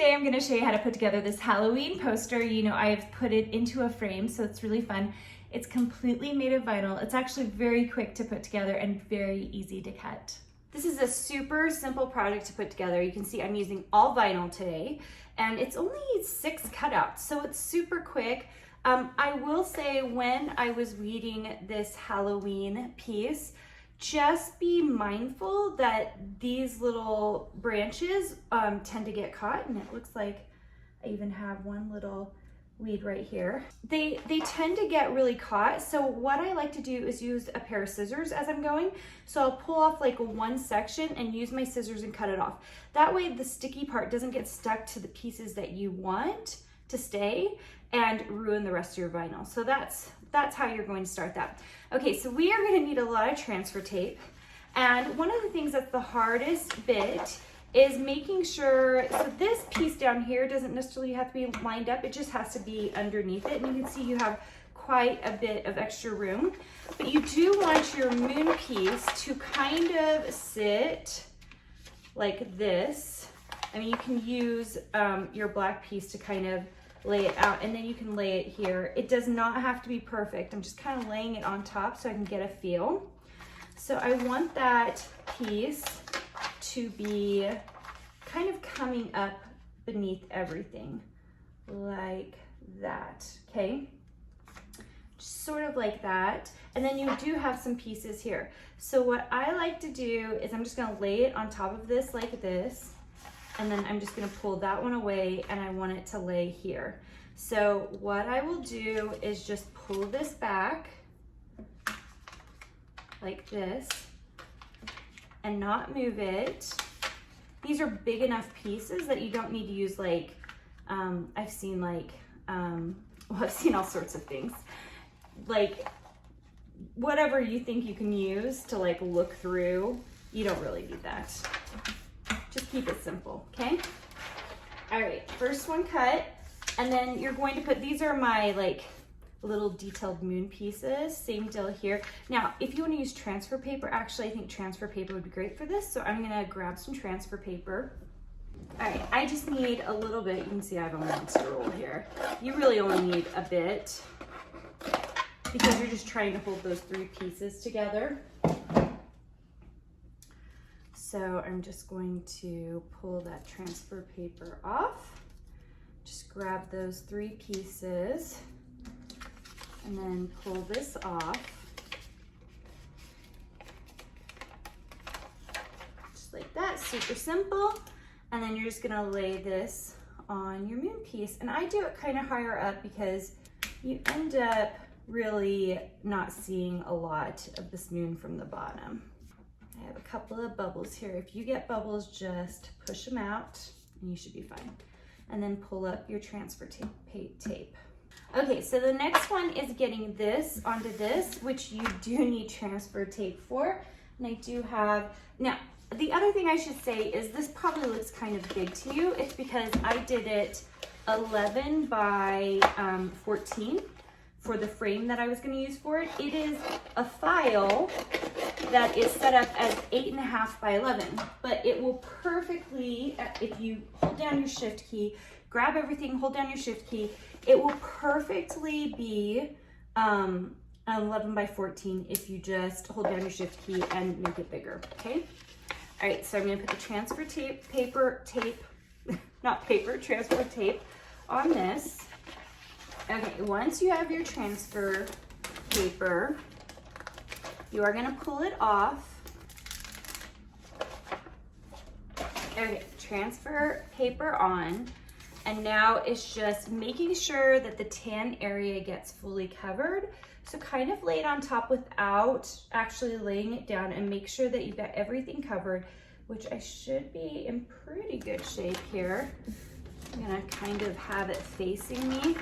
today I'm going to show you how to put together this Halloween poster. You know, I've put it into a frame, so it's really fun. It's completely made of vinyl. It's actually very quick to put together and very easy to cut. This is a super simple project to put together. You can see I'm using all vinyl today, and it's only 6 cutouts, so it's super quick. I will say when I was reading this Halloween piece, just be mindful that these little branches tend to get caught, and it looks like I even have one little weed right here. They tend to get really caught, so what I like to do is use a pair of scissors as I'm going. So I'll pull off like one section and use my scissors and cut it off. That way the sticky part doesn't get stuck to the pieces that you want to stay and ruin the rest of your vinyl. So that's how you're going to start that. Okay, so we are going to need a lot of transfer tape. And one of the things that's the hardest bit is making sure, so this piece down here doesn't necessarily have to be lined up, it just has to be underneath it. And you can see you have quite a bit of extra room. But you do want your moon piece to kind of sit like this. I mean, you can use your black piece to kind of lay it out, and then you can lay it here. It does not have to be perfect. I'm just kind of laying it on top so I can get a feel. So I want that piece to be kind of coming up beneath everything like that, okay? Just sort of like that. And then you do have some pieces here. So what I like to do is I'm just gonna lay it on top of this like this, and then I'm just gonna pull that one away, and I want it to lay here. So what I will do is just pull this back like this and not move it. These are big enough pieces that you don't need to use like, I've seen like, well, I've seen all sorts of things. Like whatever you think you can use to like look through, you don't really need that. Just keep it simple, okay? All right, first one cut, and then you're going to put, these are my like little detailed moon pieces, same deal here. Now, if you wanna use transfer paper, actually I think transfer paper would be great for this, so I'm gonna grab some transfer paper. All right, I just need a little bit. You can see I have a monster roll here. You really only need a bit because you're just trying to hold those 3 pieces together. So I'm just going to pull that transfer paper off. Just grab those 3 pieces and then pull this off. Just like that, super simple. And then you're just gonna lay this on your moon piece. And I do it kind of higher up because you end up really not seeing a lot of this moon from the bottom. I have a couple of bubbles here. If you get bubbles, just push them out and you should be fine. And then pull up your transfer tape. Okay, so the next one is getting this onto this, which you do need transfer tape for. And I do have, now, the other thing I should say is this probably looks kind of big to you. It's because I did it 11 by 14 for the frame that I was gonna use for it. It is a file that is set up as 8.5 by 11, but it will perfectly, if you hold down your shift key, grab everything, hold down your shift key, it will perfectly be 11 by 14 if you just hold down your shift key and make it bigger, okay? All right, so I'm gonna put the transfer transfer tape on this. Okay, once you have your transfer paper, you are gonna pull it off. Okay, transfer paper on. And now it's just making sure that the tan area gets fully covered. So kind of lay it on top without actually laying it down, and make sure that you've got everything covered, which I should be in pretty good shape here. I'm gonna kind of have it facing me.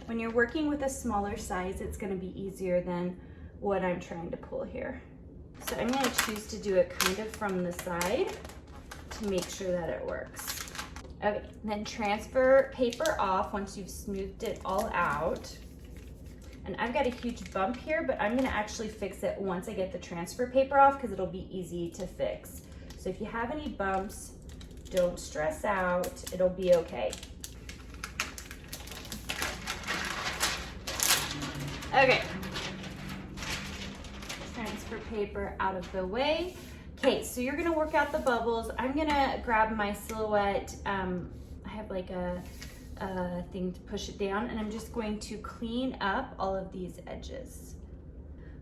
When you're working with a smaller size, it's gonna be easier than what I'm trying to pull here. So I'm gonna choose to do it kind of from the side to make sure that it works. Okay, then transfer paper off once you've smoothed it all out. And I've got a huge bump here, but I'm gonna actually fix it once I get the transfer paper off because it'll be easy to fix. So if you have any bumps, don't stress out, it'll be okay. Okay, transfer paper out of the way. Okay, so you're gonna work out the bubbles. I'm gonna grab my Silhouette. I have like a thing to push it down, and I'm just going to clean up all of these edges.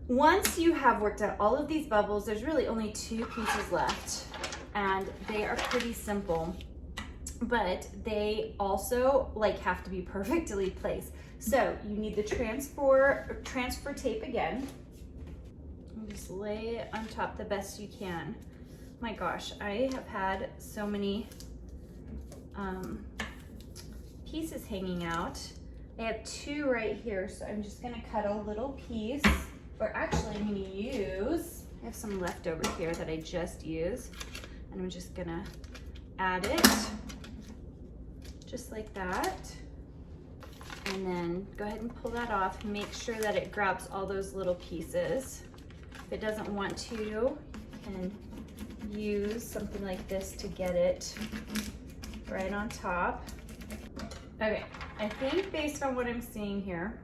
Once you have worked out all of these bubbles, there's really only 2 pieces left, and they are pretty simple, but they also like have to be perfectly placed. So you need the transfer tape again. And just lay it on top the best you can. My gosh, I have had so many pieces hanging out. I have 2 right here, so I'm just gonna cut a little piece, or actually I'm gonna use, I have some left over here that I just used, and I'm just gonna add it, just like that. And then go ahead and pull that off. Make sure that it grabs all those little pieces. If it doesn't want to, you can use something like this to get it right on top. Okay, I think based on what I'm seeing here,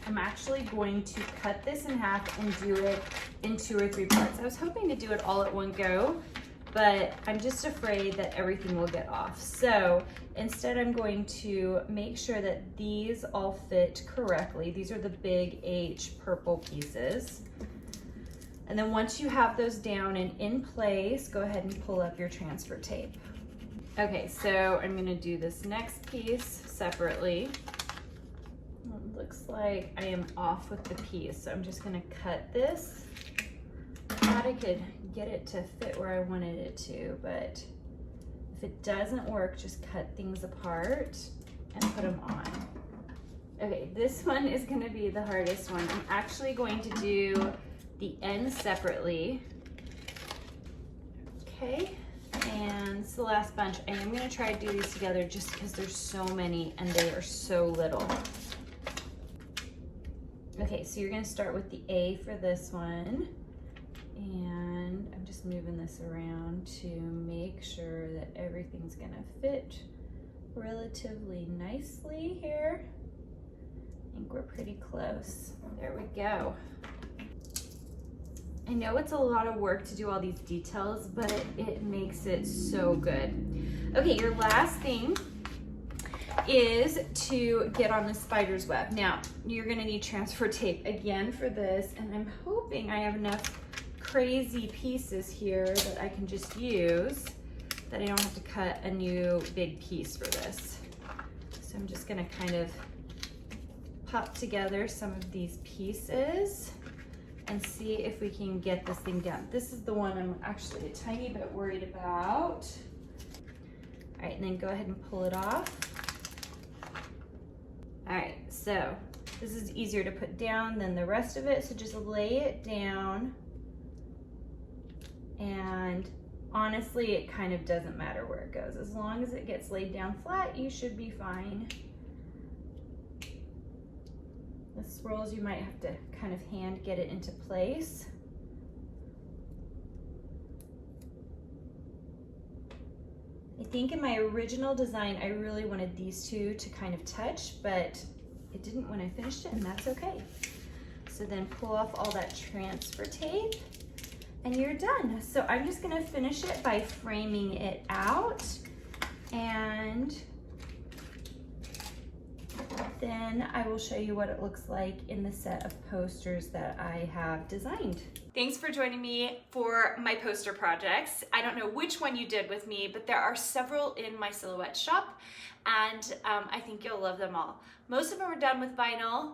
I'm actually going to cut this in half and do it in 2 or 3 parts. I was hoping to do it all at one go, but I'm just afraid that everything will get off. So instead, I'm going to make sure that these all fit correctly. These are the big H purple pieces. And then once you have those down and in place, go ahead and pull up your transfer tape. Okay, so I'm gonna do this next piece separately. It looks like I am off with the piece, so I'm just gonna cut this. I thought I could get it to fit where I wanted it to, but if it doesn't work, just cut things apart and put them on. Okay, this one is gonna be the hardest one. I'm actually going to do the ends separately. Okay, and it's the last bunch. I am gonna try to do these together just because there's so many and they are so little. Okay, so you're gonna start with the A for this one. And I'm just moving this around to make sure that everything's gonna fit relatively nicely here. I think we're pretty close. There we go. I know it's a lot of work to do all these details, but it makes it so good. Okay, your last thing is to get on the spider's web. Now, you're gonna need transfer tape again for this, and I'm hoping I have enough crazy pieces here that I can just use, that I don't have to cut a new big piece for this. So I'm just gonna kind of pop together some of these pieces and see if we can get this thing down. This is the one I'm actually a tiny bit worried about. All right, and then go ahead and pull it off. All right, so this is easier to put down than the rest of it, so just lay it down. And honestly, it kind of doesn't matter where it goes. As long as it gets laid down flat, you should be fine. The swirls, you might have to kind of hand get it into place. I think in my original design, I really wanted these 2 to kind of touch, but it didn't when I finished it, and that's okay. So then pull off all that transfer tape, and you're done. So I'm just gonna finish it by framing it out, and then I will show you what it looks like in the set of posters that I have designed. Thanks for joining me for my poster projects. I don't know which one you did with me, but there are several in my Silhouette shop, and I think you'll love them all. Most of them are done with vinyl,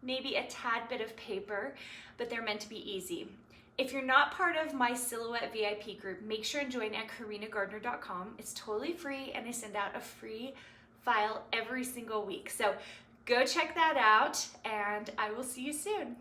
maybe a tad bit of paper, but they're meant to be easy. If you're not part of my Silhouette VIP group, make sure and join at KarinaGardner.com. It's totally free, and I send out a free file every single week. So go check that out, and I will see you soon.